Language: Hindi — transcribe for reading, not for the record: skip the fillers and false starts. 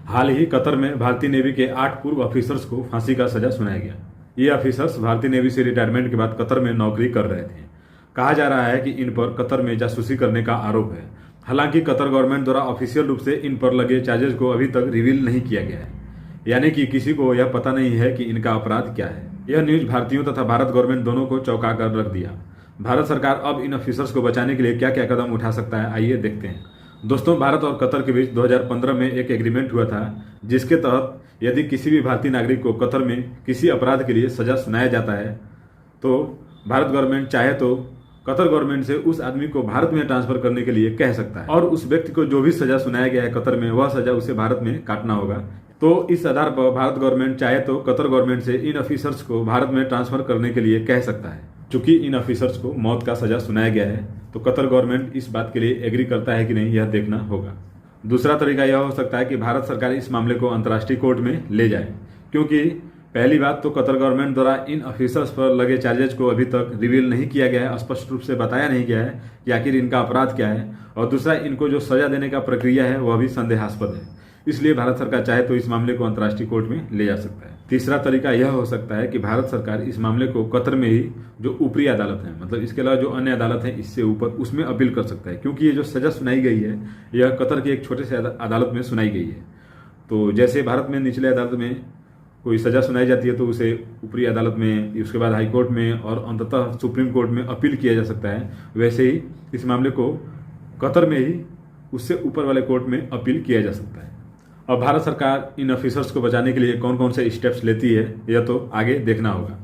हाल ही कतर में भारतीय नेवी के 8 पूर्व ऑफिसर्स को फांसी का सजा सुनाया गया। ये ऑफिसर्स भारतीय नेवी से रिटायरमेंट के बाद कतर में नौकरी कर रहे थे। कहा जा रहा है कि इन पर कतर में जासूसी करने का आरोप है। हालांकि कतर गवर्नमेंट द्वारा ऑफिशियल रूप से इन पर लगे चार्जेस को अभी तक रिवील नहीं किया गया है, यानी कि किसी को यह पता नहीं है कि इनका अपराध क्या है। यह न्यूज भारतीयों तथा भारत गवर्नमेंट दोनों को चौंका कर रख दिया। भारत सरकार अब इन ऑफिसर्स को बचाने के लिए क्या क्या कदम उठा सकता है, आइए देखते हैं। दोस्तों, भारत और कतर के बीच 2015 में एक एग्रीमेंट हुआ था, जिसके तहत यदि किसी भी भारतीय नागरिक को कतर में किसी अपराध के लिए सजा सुनाया जाता है तो भारत गवर्नमेंट चाहे तो कतर गवर्नमेंट से उस आदमी को भारत में ट्रांसफर करने के लिए कह सकता है और उस व्यक्ति को जो भी सजा सुनाया गया है कतर में, वह सजा उसे भारत में काटना होगा। तो इस आधार पर भारत गवर्नमेंट चाहे तो कतर गवर्नमेंट से इन ऑफिसर्स को भारत में ट्रांसफर करने के लिए कह सकता है। चूंकि इन ऑफिसर्स को मौत का सजा सुनाया गया है तो कतर गवर्नमेंट इस बात के लिए एग्री करता है कि नहीं, यह देखना होगा। दूसरा तरीका यह हो सकता है कि भारत सरकार इस मामले को अंतर्राष्ट्रीय कोर्ट में ले जाए, क्योंकि पहली बात तो कतर गवर्नमेंट द्वारा इन ऑफिसर्स पर लगे चार्जेज को अभी तक रिवील नहीं किया गया है, स्पष्ट रूप से बताया नहीं गया है कि आखिर इनका अपराध क्या है, और दूसरा इनको जो सजा देने का प्रक्रिया है वह भी संदेहास्पद है। इसलिए भारत सरकार चाहे तो इस मामले को अंतर्राष्ट्रीय कोर्ट में ले जा सकता है। तीसरा तरीका यह हो सकता है कि भारत सरकार इस मामले को कतर में ही जो ऊपरी अदालत है, मतलब इसके अलावा जो अन्य अदालत है इससे ऊपर, उसमें अपील कर सकता है, क्योंकि ये जो सजा सुनाई गई है यह कतर की एक छोटे से अदालत में सुनाई गई है। तो जैसे भारत में निचले अदालत में कोई सजा सुनाई जाती है तो उसे ऊपरी अदालत में, उसके बाद हाईकोर्ट में और अंततः सुप्रीम कोर्ट में अपील किया जा सकता है, वैसे ही इस मामले को कतर में ही उससे ऊपर वाले कोर्ट में अपील किया जा सकता है। अब भारत सरकार इन ऑफिसर्स को बचाने के लिए कौन कौन से स्टेप्स लेती है यह तो आगे देखना होगा।